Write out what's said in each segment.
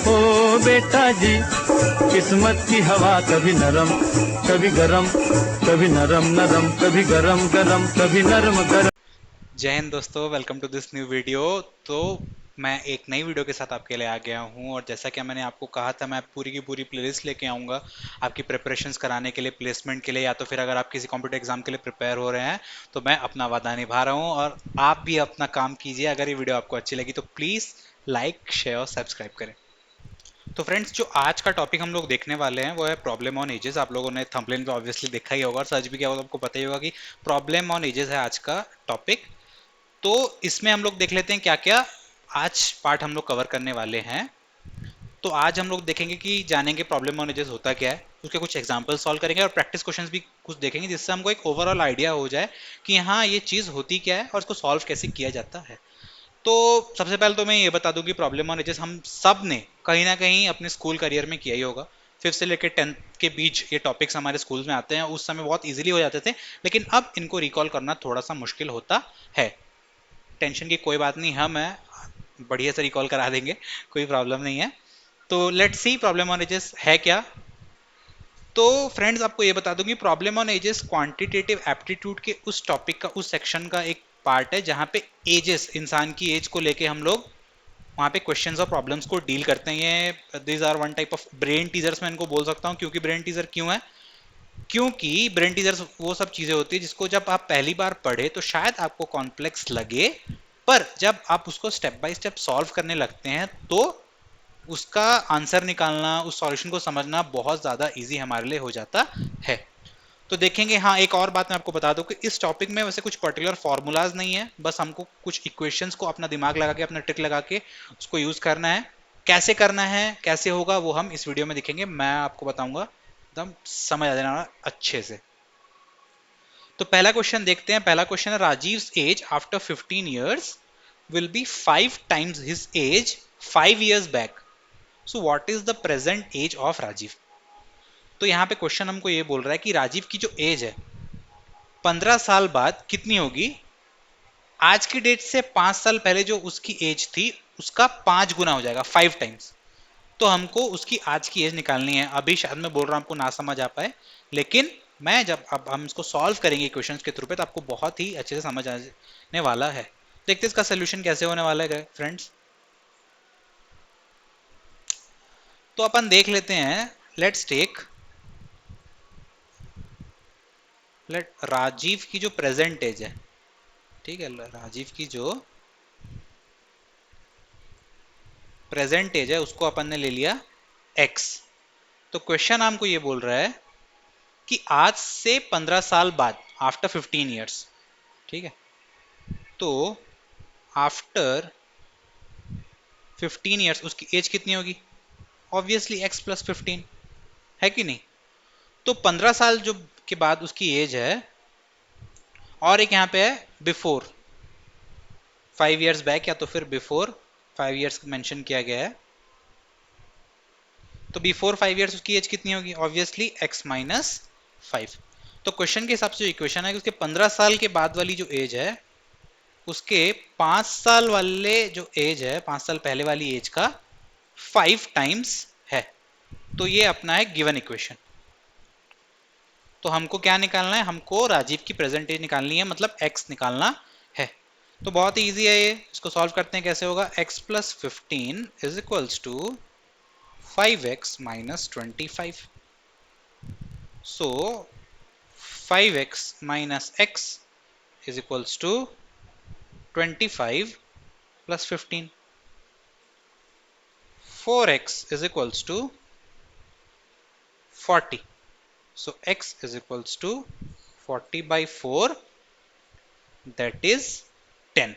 ओ बेटा जी, किस्मत की हवा कभी नरम कभी गरम, कभी नरम नरम कभी गरम गरम कभी नरम गरम। जय हिंद दोस्तों, welcome to this new video. तो मैं एक नई वीडियो के साथ आपके लिए आ गया हूं और जैसा कि मैंने आपको कहा था, मैं पूरी की पूरी प्लेलिस्ट लेके आऊंगा आपकी प्रिपरेशंस कराने के लिए, प्लेसमेंट के लिए, या तो फिर अगर आप किसी कॉम्पिटिटिव एग्जाम के लिए प्रिपेयर हो रहे हैं तो मैं अपना वादा निभा रहा हूं और आप भी अपना काम कीजिए। अगर ये वीडियो आपको अच्छी लगी तो प्लीज़ लाइक, शेयर और सब्सक्राइब करें। तो फ्रेंड्स, जो आज का टॉपिक हम लोग देखने वाले हैं वो है प्रॉब्लम ऑन एजेस। आप लोगों ने थंबनेल पे ऑब्वियसली देखा ही होगा और सर्च भी किया होगा तो आपको पता ही होगा कि प्रॉब्लम ऑन एजेस है आज का टॉपिक। तो इसमें हम लोग देख लेते हैं क्या क्या आज पार्ट हम लोग कवर करने वाले हैं। तो आज हम लोग देखेंगे कि जानेंगे प्रॉब्लम ऑन होता क्या है, उसके कुछ एग्जांपल सॉल्व करेंगे और प्रैक्टिस क्वेश्चंस भी कुछ देखेंगे, जिससे हमको एक ओवरऑल आइडिया हो जाए कि हाँ, ये चीज़ होती क्या है और इसको सॉल्व कैसे किया जाता है। तो सबसे पहले तो मैं ये बता दूं कि प्रॉब्लम ऑन हम सब ने कहीं ना कहीं अपने स्कूल करियर में किया ही होगा। फिफ्थ से लेकर 10th के बीच ये टॉपिक्स हमारे स्कूल में आते हैं। उस समय बहुत इजीली हो जाते थे, लेकिन अब इनको रिकॉल करना थोड़ा सा मुश्किल होता है। टेंशन की कोई बात नहीं, हम है बढ़िया से रिकॉल करा देंगे, कोई प्रॉब्लम नहीं है। तो let's see problem on edges है क्या। तो फ्रेंड्स, आपको ये बता दूं कि problem on edges quantitative aptitude के उस टॉपिक का, उस सेक्शन का एक पार्ट है जहां पे एजेस, इंसान की एज को लेके हम लोग वहां पे क्वेश्चंस और प्रॉब्लम्स को डील करते हैं। ये these are one type of brain teasers, मैं इनको बोल सकता हूँ। क्योंकि ब्रेन टीजर क्यों है? क्योंकि ब्रेन टीजर्स वो सब चीजें होती है जिसको जब आप पहली बार पढ़े तो शायद आपको कॉम्प्लेक्स लगे, पर जब आप उसको स्टेप बाय स्टेप सॉल्व करने लगते हैं तो उसका आंसर निकालना, उस सॉल्यूशन को समझना बहुत ज्यादा इजी हमारे लिए हो जाता है। तो देखेंगे। हाँ, एक और बात मैं आपको बता दूं कि इस टॉपिक में वैसे कुछ पर्टिकुलर फॉर्मूलाज नहीं है, बस हमको कुछ इक्वेशंस को अपना दिमाग लगा के, अपना ट्रिक लगा के उसको यूज करना है। कैसे करना है, कैसे होगा, वो हम इस वीडियो में दिखेंगे। मैं आपको बताऊंगा, एकदम समझ आ जाना अच्छे से। तो पहला क्वेश्चन देखते हैं। पहला क्वेश्चन है, Rajiv age after 15 years will be 5 times his age 5 years back. So what is the present age of Rajiv? तो यहाँ पे क्वेश्चन हमको ये बोल रहा है कि राजीव की जो एज है 15 साल बाद कितनी होगी। आज की डेट से 5 साल पहले जो उसकी एज थी उसका 5 गुना हो जाएगा, 5 टाइम्स। तो हमको उसकी आज की एज निकालनी है। अभी शायद मैं बोल रहा हूं आपको ना समझ आ पाए, लेकिन मैं जब अब हम इसको सॉल्व करेंगे क्वेश्चंस के थ्रू पे तो आपको बहुत ही अच्छे से समझ आने वाला है। देखते हैं इसका सोल्यूशन कैसे होने वाला है फ्रेंड्स। तो अपन देख लेते हैं। लेट्स टेक लेट राजीव की जो प्रेजेंट एज है, ठीक है, राजीव की जो प्रेजेंट एज है उसको अपन ने ले लिया x। तो क्वेश्चन हमको ये बोल रहा है कि आज से 15 साल बाद, आफ्टर 15 ईयर्स, ठीक है, तो आफ्टर 15 ईयर्स उसकी एज कितनी होगी? ऑब्वियसली x प्लस 15, है कि नहीं? तो 15 साल जो के बाद उसकी एज है, और एक यहाँ पे है बिफोर 5 ईयर्स बैक, या तो फिर बिफोर 5 ईयर्स मेंशन किया गया है। तो बिफोर 5 ईयर्स उसकी एज कितनी होगी? Obviously x minus 5। तो क्वेश्चन के हिसाब से जो इक्वेशन है कि उसके 15 साल के बाद वाली जो एज है उसके 5 साल वाले जो एज है, 5 साल पहले वाली एज का 5 टाइम्स है। तो ये अपना है गिवन इक्वेशन। तो हमको क्या निकालना है? हमको राजीव की प्रेजेंट एज निकालनी है, मतलब x निकालना है। तो बहुत ही ईजी है ये, इसको सॉल्व करते हैं। कैसे होगा? x plus 15 is equals to 5x minus 25। So 5x minus x is equals to 25 plus 15. 4x is equals to 40. So x is equals to 40 by 4, that is 10.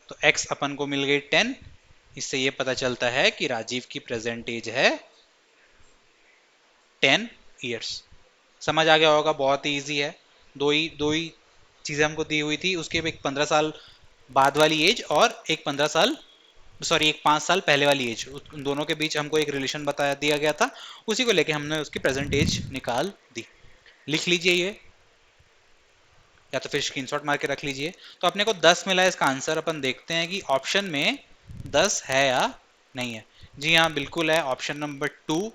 तो x अपन को मिल गई 10। इससे ये पता चलता है कि राजीव की प्रेजेंट एज है 10 ईयर्स। समझ आ गया होगा, बहुत ही ईजी है। दो ही चीजें हमको दी हुई थी, उसके एक 15 साल बाद वाली एज और एक 15 साल, सॉरी, एक 5 साल पहले वाली एज, उन दोनों के बीच हमको एक रिलेशन बताया दिया गया था। उसी को लेके हमने उसकी प्रेजेंट एज निकाल दी। लिख लीजिए ये, या तो फिर स्क्रीनशॉट मार के रख लीजिए। तो अपने को 10 मिला है। इसका आंसर अपन देखते हैं कि ऑप्शन में 10 है या नहीं है। जी हाँ, बिल्कुल है, ऑप्शन नंबर 2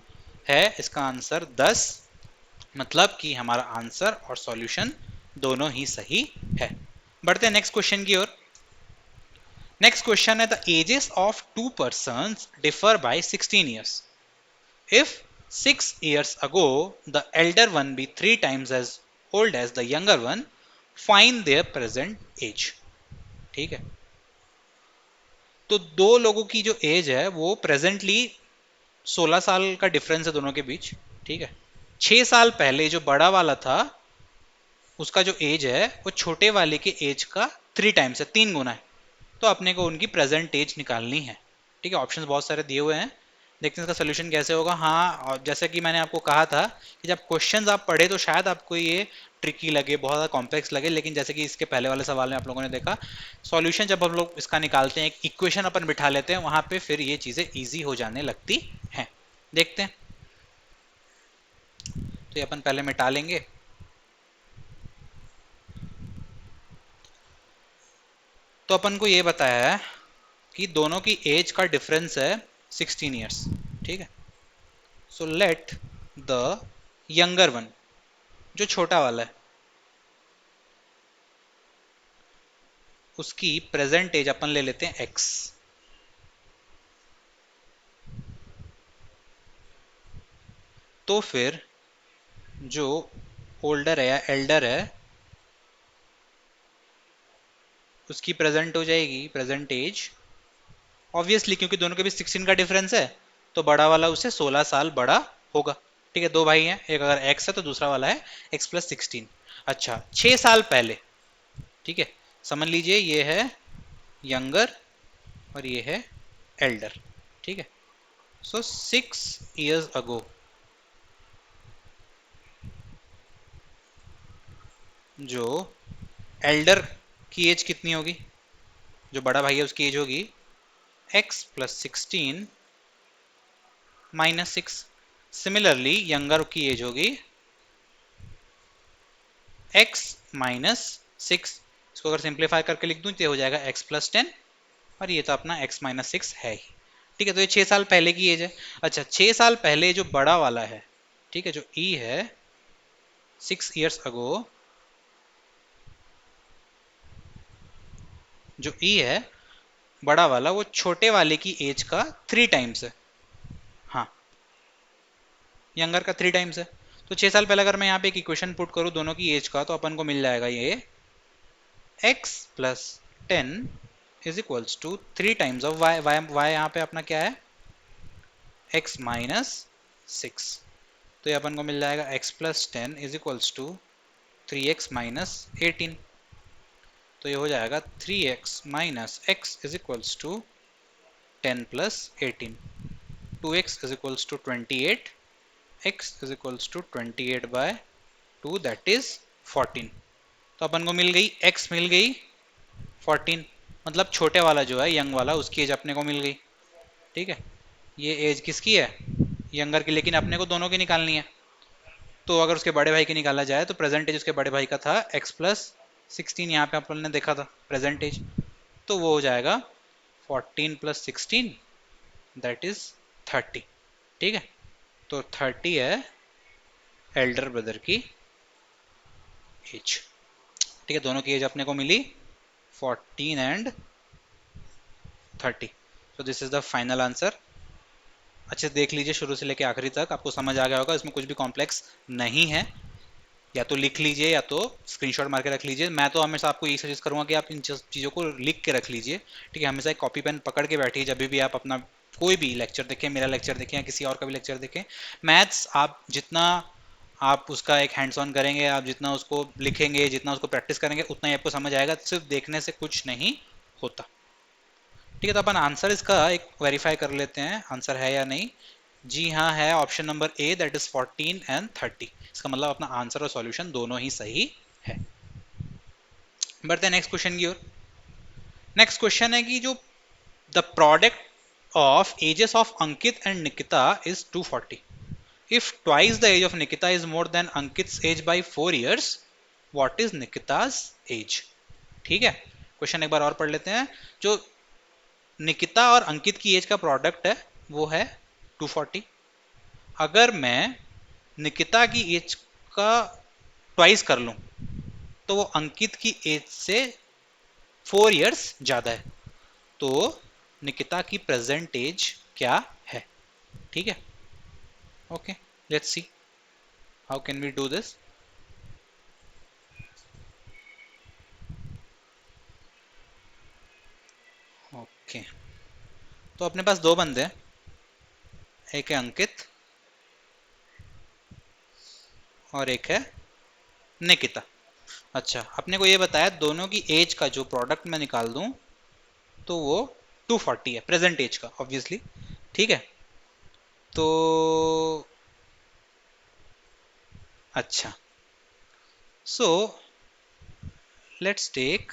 है इसका आंसर 10। मतलब कि हमारा आंसर और सॉल्यूशन दोनों ही सही है। बढ़ते हैं नेक्स्ट क्वेश्चन की ओर। नेक्स्ट क्वेश्चन है the ages of two persons differ by 16 years. If 6 years ago the elder one be 3 times as old as the younger one, find their present age. ठीक है, तो दो लोगों की जो एज है वो प्रेजेंटली 16 साल का डिफरेंस है दोनों के बीच। ठीक है, 6 साल पहले जो बड़ा वाला था उसका जो एज है वो छोटे वाले के एज का 3 टाइम्स है, 3 गुना है। तो अपने को उनकी प्रेजेंट एज निकालनी है। ठीक है, ऑप्शंस बहुत सारे दिए हुए हैं, देखते हैं इसका सोल्यूशन कैसे होगा। हाँ, और जैसे कि मैंने आपको कहा था कि जब क्वेश्चंस आप पढ़े तो शायद आपको ये ट्रिकी लगे, बहुत ज़्यादा कॉम्प्लेक्स लगे, लेकिन जैसे कि इसके पहले वाले सवाल में आप लोगों ने देखा, सॉल्यूशन जब हम लोग इसका निकालते हैं, एक इक्वेशन अपन बिठा लेते हैं, वहां पे फिर ये चीज़ें ईजी हो जाने लगती हैं। देखते हैं, तो ये अपन पहले मिटा लेंगे। तो अपन को ये बताया है कि दोनों की एज का डिफरेंस है 16 ईयर्स। ठीक है, so let the younger one, जो छोटा वाला है, उसकी प्रेजेंट एज अपन ले लेते हैं x। तो फिर जो ओल्डर है या एल्डर है उसकी प्रेजेंट हो जाएगी प्रेजेंट एज, ऑब्वियसली क्योंकि दोनों के बीच 16 का डिफरेंस है तो बड़ा वाला उससे 16 साल बड़ा होगा। ठीक है, दो भाई हैं, एक अगर x है तो दूसरा वाला है x+16। अच्छा, 6 साल पहले, ठीक है, समझ लीजिए ये है यंगर और ये है एल्डर। ठीक है, सो 6 years अगो जो एल्डर की एज कितनी होगी, जो बड़ा भाई है उसकी एज होगी x+16 -6। सिमिलरली यंगर की एज होगी x-6। इसको अगर सिंप्लीफाई करके लिख दूं तो हो जाएगा x+10, और ये तो अपना x-6 है ही। ठीक है, तो ये 6 साल पहले की एज है। अच्छा, 6 साल पहले जो बड़ा वाला है, ठीक है, जो e है, 6 years अगो जो e है बड़ा वाला, वो छोटे वाले की एज का 3 टाइम्स है। हाँ, यंगर का 3 टाइम्स है। तो 6 साल पहले अगर मैं यहाँ पे एक इक्वेशन पुट करूँ दोनों की एज का, तो अपन को मिल जाएगा ये x+10 is equals to 3 times of y। y यहाँ पे अपना क्या है, x-6। तो ये अपन को मिल जाएगा x+10 is equals to 3x-18। तो ये हो जाएगा 3x - x is equals to 10+18। 2x is equals to 28, x is equals to 28/2 that is 14। तो अपन को मिल गई x मिल गई 14, मतलब छोटे वाला जो है यंग वाला उसकी एज अपने को मिल गई। ठीक है, ये एज किसकी है, यंगर की, लेकिन अपने को दोनों की निकालनी है। तो अगर उसके बड़े भाई की निकाला जाए तो प्रेजेंट एज उसके बड़े भाई का था x+16, यहाँ पे अपन ने देखा था प्रेजेंट एज, तो वो हो जाएगा 14+16 दैट इज 30। ठीक है, तो 30 है एल्डर ब्रदर की एज। ठीक है, दोनों की एज अपने को मिली 14 एंड 30। तो this is the final answer. अच्छे से देख लीजिए शुरू से लेके आखिरी तक, आपको समझ आ गया होगा, इसमें कुछ भी कॉम्प्लेक्स नहीं है। या तो लिख लीजिए या तो स्क्रीनशॉट मार के रख लीजिए। मैं तो हमेशा आपको यही सजेस्ट करूंगा कि आप इन चीज़ों को लिख के रख लीजिए। ठीक है, हमेशा एक कॉपी पेन पकड़ के बैठिए जब भी आप अपना कोई भी लेक्चर देखें, मेरा लेक्चर देखें या किसी और का भी लेक्चर देखें। मैथ्स आप जितना आप उसका एक हैंड्स ऑन करेंगे, आप जितना उसको लिखेंगे, जितना उसको प्रैक्टिस करेंगे, उतना ही आपको समझ आएगा। सिर्फ देखने से कुछ नहीं होता। ठीक है, तो अपन आंसर इसका एक वेरीफाई कर लेते हैं, आंसर है या नहीं। जी हाँ है, option number A that is 14 and 30। इसका मतलब अपना आंसर और सॉल्यूशन दोनों ही सही है। बढ़ते हैं नेक्स्ट क्वेश्चन की ओर। नेक्स्ट क्वेश्चन है कि जो the product of ages of Ankit and Nikita is 240। If twice the age of Nikita is more than Ankit age by 4 years, what is Nikita's age. ठीक है, क्वेश्चन एक बार और पढ़ लेते हैं। जो निकिता और अंकित की एज का प्रोडक्ट है वो है 240। अगर मैं निकिता की एज का ट्वाइस कर लूं तो वो अंकित की एज से 4 इयर्स ज्यादा है। तो निकिता की प्रेजेंट एज क्या है? ठीक है, okay, let's see how can we do this. Okay, तो अपने पास दो बंदे हैं, एक है अंकित और एक है निकिता। अच्छा, अपने को ये बताया दोनों की एज का जो प्रोडक्ट मैं निकाल दूं तो वो 240 है, प्रेजेंट एज का ऑब्वियसली। ठीक है, तो अच्छा, so let's take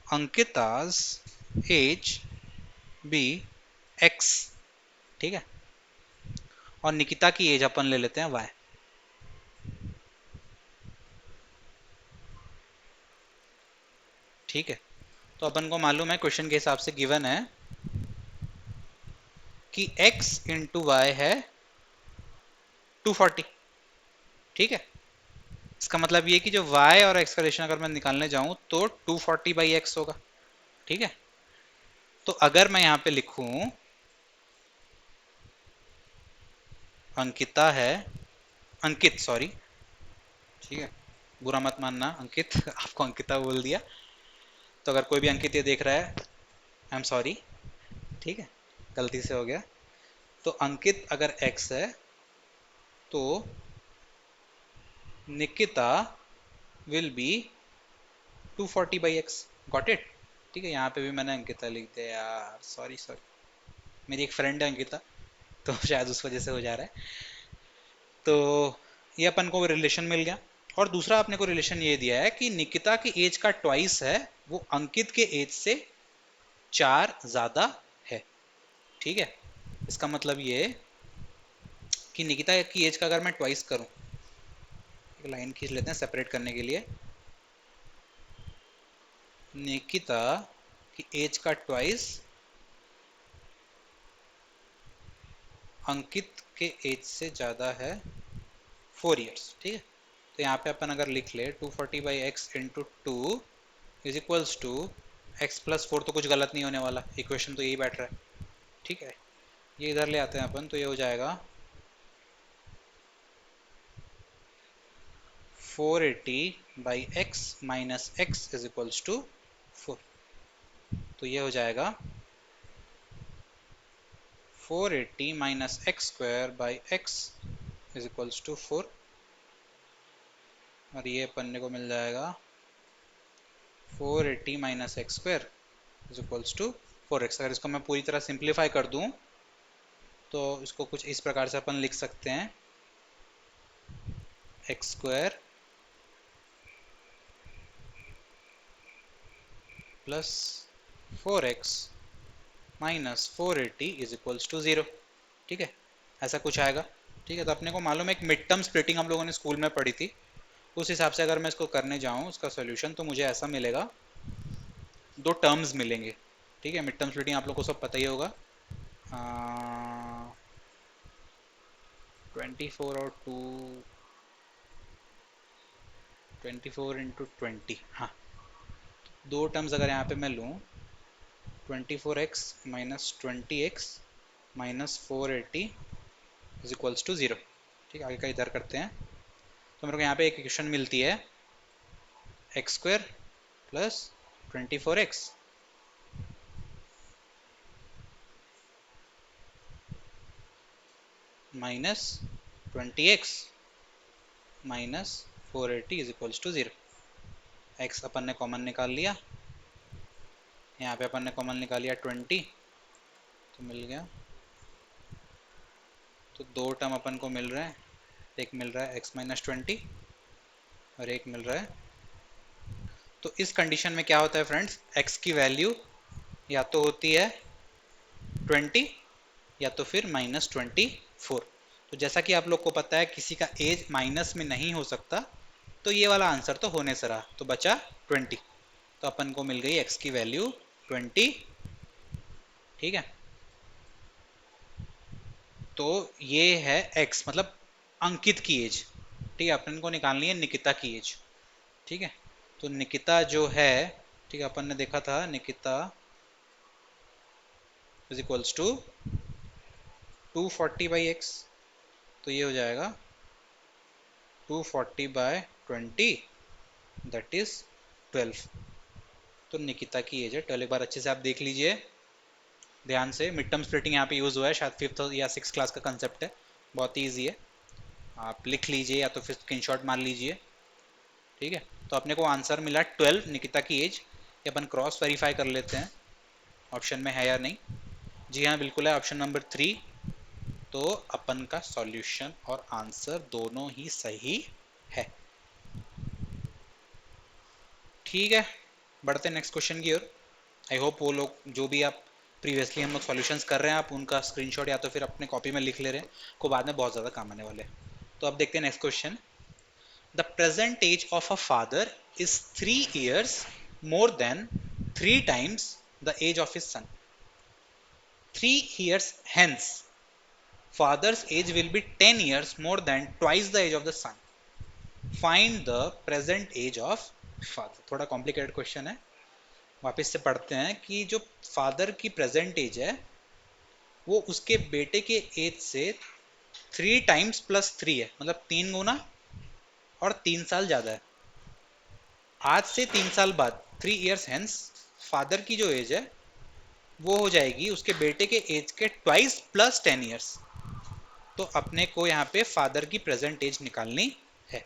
Ankita's age be X. ठीक है, और निकिता की एज अपन ले लेते हैं वाई। ठीक है, तो अपन को मालूम है क्वेश्चन के हिसाब से गिवन है कि x इंटू वाई है 240। ठीक है, इसका मतलब ये कि जो y और x का रिलेशन अगर मैं निकालने जाऊं तो 240/x होगा। ठीक है, तो अगर मैं यहां पे लिखूं अंकिता है, अंकित सॉरी, ठीक है, बुरा मत मानना अंकित आपको अंकिता बोल दिया, तो अगर कोई भी अंकित ये देख रहा है आई एम सॉरी। ठीक है, गलती से हो गया। तो अंकित अगर x है तो Nikita will be 240/x। Got it? ठीक है, यहाँ पे भी मैंने अंकिता लिख दिया यार, सॉरी सॉरी, मेरी एक फ्रेंड है अंकिता, तो शायद उस वजह से हो जा रहा है। तो ये अपन को रिलेशन मिल गया। और दूसरा अपने को रिलेशन ये दिया है कि निकिता की एज का ट्वाइस है वो अंकित के एज से 4 ज्यादा है। ठीक है, इसका मतलब ये कि निकिता की एज का अगर मैं ट्वाइस करूं, एक लाइन खींच लेते हैं सेपरेट करने के लिए, निकिता की एज का ट्वाइस अंकित के एज से ज़्यादा है 4 इयर्स। ठीक है, तो यहाँ पे अपन अगर लिख ले 240/x into two is equals to x+4, तो कुछ गलत नहीं होने वाला, इक्वेशन तो यही बैठ रहा है। ठीक है, ये इधर ले आते हैं अपन, तो ये हो जाएगा 480/x minus x is equals to 4। तो ये हो जाएगा 480 minus x² is equals to 4, और ये पन्ने को मिल जाएगा 480 minus x² is equals to 4x। अगर इसको मैं पूरी तरह सिंप्लीफाई कर दूं तो इसको कुछ इस प्रकार से अपन लिख सकते हैं x² plus 4x minus 480 is equals to 0। ठीक है, ऐसा कुछ आएगा। ठीक है, तो अपने को मालूम है एक मिड टर्म स्प्लिटिंग हम लोगों ने स्कूल में पढ़ी थी, उस हिसाब से अगर मैं इसको करने जाऊँ उसका सोल्यूशन, तो मुझे ऐसा मिलेगा, दो टर्म्स मिलेंगे। ठीक है, मिड टर्म स्प्लिटिंग आप लोग को सब पता ही होगा। 24 और 2, 24 इंटू 20, हाँ, दो टर्म्स अगर यहाँ पे मैं लूँ 24x minus 20x minus 480 is equals to 0। ठीक है, आगे का इधर करते हैं, तो मेरे को यहाँ पे एक इक्वेशन मिलती है x² plus 24x minus 20x minus 480 is equals to 0। x अपन ने कॉमन निकाल लिया, यहाँ पे अपन ने कॉमन निकाल लिया 20, तो मिल गया। तो दो टर्म अपन को मिल रहे हैं, एक मिल रहा है x माइनस 20 और एक मिल रहा है, तो इस कंडीशन में क्या होता है फ्रेंड्स, x की वैल्यू या तो होती है 20 या तो फिर -24। तो जैसा कि आप लोग को पता है किसी का एज माइनस में नहीं हो सकता, तो ये वाला आंसर तो होने से रहा, तो बचा 20। तो तो अपन को मिल गई x की वैल्यू 20। ठीक है, तो ये है x मतलब अंकित की एज। ठीक है, अपन को निकालनी है निकिता की एज। ठीक है, तो निकिता जो है, ठीक है, अपन ने देखा था Nikita is equals to 240/x। तो ये हो जाएगा 240/20, दैट इज 12। तो निकिता की एज है 12। एक बार अच्छे से आप देख लीजिए ध्यान से। मिड टर्म स्प्लिटिंग यहाँ पे यूज हुआ है, शायद 5th या 6th क्लास का कंसेप्ट है, बहुत ही ईजी है। आप लिख लीजिए या तो फिर स्क्रीनशॉट मार लीजिए। ठीक है, तो अपने को आंसर मिला 12 निकिता की एज। ये अपन क्रॉस वेरीफाई कर लेते हैं ऑप्शन में है या नहीं। जी हाँ, बिल्कुल है, ऑप्शन नंबर 3। तो अपन का सॉल्यूशन और आंसर दोनों ही सही है। ठीक है, बढ़ते नेक्स्ट क्वेश्चन की ओर। आई होप वो लोग जो भी आप प्रीवियसली हम लोग सॉल्यूशंस कर रहे हैं, आप उनका स्क्रीनशॉट या तो फिर अपने कॉपी में लिख ले रहे हैं, को बाद में बहुत ज़्यादा काम आने वाले हैं। तो अब देखते हैं next question. The present age of a father is 3 years more than 3 times the age of his son. 3 years hence, father's age will be 10 years more than twice the age of the son. Find the present age of father. थोड़ा complicated question है, वापस से पढ़ते हैं कि जो father की present as है वो उसके बेटे के एज से 3 टाइम्स प्लस 3 है, मतलब 3 गुना और 3 साल ज्यादा है। आज से 3 साल बाद 3 years हेंस फादर की जो एज है वो हो जाएगी उसके बेटे के एज के ट्वाइस प्लस 10 years। तो अपने को यहाँ पे फादर की प्रेजेंट एज निकालनी है।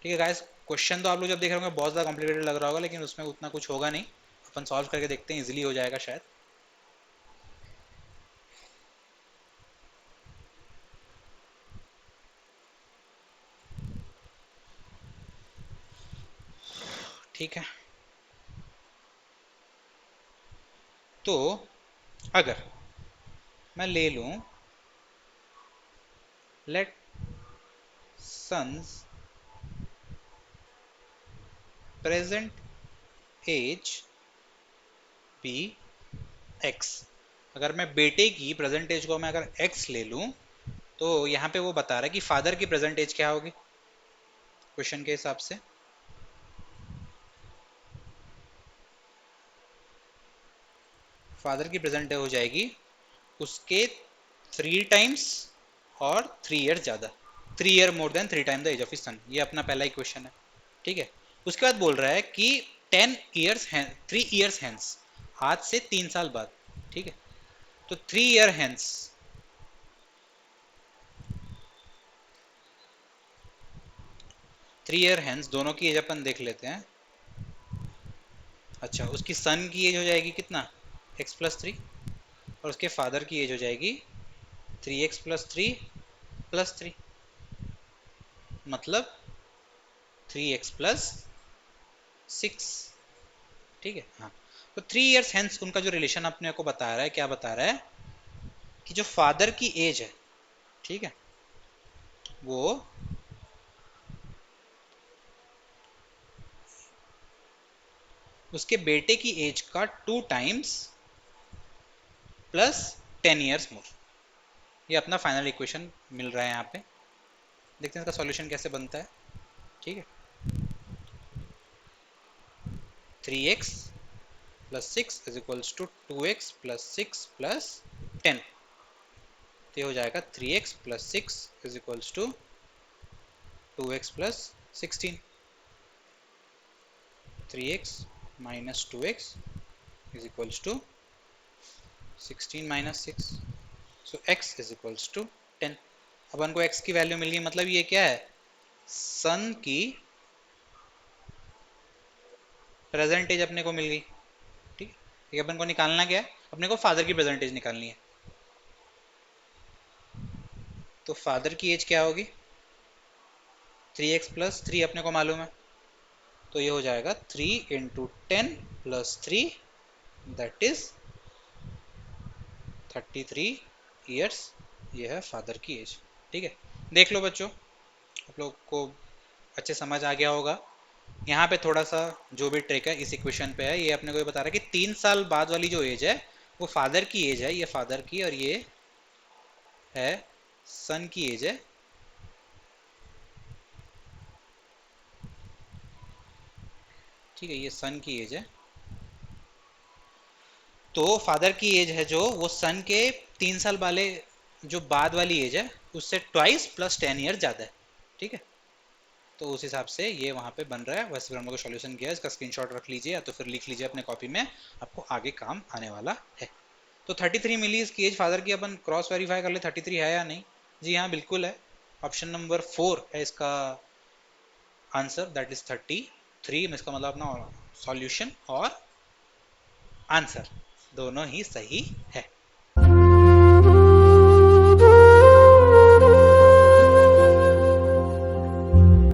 ठीक है गाइस, क्वेश्चन तो आप लोग जब देख रहे होंगे बहुत ज़्यादा कॉम्प्लिकेटेड लग रहा होगा, लेकिन उसमें उतना कुछ होगा नहीं। अपन सॉल्व करके देखते हैं, इजीली हो जाएगा शायद। ठीक है, तो अगर मैं ले लूं let son's present age be x. अगर मैं बेटे की प्रेजेंट एज को मैं अगर एक्स ले लूं, तो यहाँ पे वो बता रहा है कि फादर की प्रेजेंट एज क्या होगी क्वेश्चन के हिसाब से। फादर की प्रेजेंट एज हो जाएगी उसके 3 टाइम्स और 3 ईयर ज़्यादा, 3 year more than 3 time the age of his son. ये अपना पहला ही क्वेश्चन है। ठीक है, उसके बाद बोल रहा है कि 10 ईयर्स 3 ईयर्स हेंस, आज से 3 साल बाद। ठीक है, तो 3 ईयर हेंस 3 ईयर हेंस दोनों की एज अपन देख लेते हैं। अच्छा, उसकी सन की एज हो जाएगी कितना, x+3, और उसके फादर की एज हो जाएगी 3x+3+3, मतलब 3x+6। ठीक है, हाँ। तो 3 ईयर्स हेंस उनका जो रिलेशन अपने को बता रहा है, क्या बता रहा है कि जो फादर की एज है, ठीक है, वो उसके बेटे की एज का 2 टाइम्स प्लस 10 ईयर्स मोर। ये अपना फाइनल इक्वेशन मिल रहा है यहाँ पे। देखते हैं इसका सॉल्यूशन कैसे बनता है। ठीक है, 3x+6 is equals to 2x+6+10। तो ये हो जाएगा 3x+6 is equals to 2x+16। 3x minus 2x is equals to 16 minus 6, so x is equals to 10। अपन को x की वैल्यू मिल गई, मतलब ये क्या है, सन की प्रेजेंटेज अपने को मिल गई। ठीक है, ये अपन को निकालना क्या है, अपने को फादर की प्रेजेंटेज निकालनी है। तो फादर की एज क्या होगी, 3x+3 अपने को मालूम है, तो ये हो जाएगा 3 × 10+3, दैट इज 33 ईयर्स। ये है फादर की एज। ठीक है, देख लो बच्चों, आप लोग को अच्छे समझ आ गया होगा। यहाँ पे थोड़ा सा जो भी ट्रिक है इस इक्वेशन पे है, ये अपने को ये बता रहा है कि 3 साल बाद वाली जो एज है वो फादर की एज है, ये फादर की, और ये है सन की एज है। ठीक है, ये सन की एज है। तो फादर की एज है जो, वो सन के 3 साल वाले जो बाद वाली एज है उससे ट्वाइस प्लस 10 ईयर ज्यादा है। ठीक है, तो उस हिसाब से ये वहां पे बन रहा है। वैसे फिर हम लोग सॉल्यूशन किया है, इसका स्क्रीनशॉट रख लीजिए या तो फिर लिख लीजिए अपने कॉपी में, आपको आगे काम आने वाला है। तो 33 मिली इसकी एज फादर की, अपन क्रॉस वेरीफाई कर ले 33 है या नहीं। जी हाँ, बिल्कुल है। ऑप्शन नंबर 4 है इसका आंसर, दैट इज 33। इसका मतलब अपना सॉल्यूशन और आंसर दोनों ही सही है।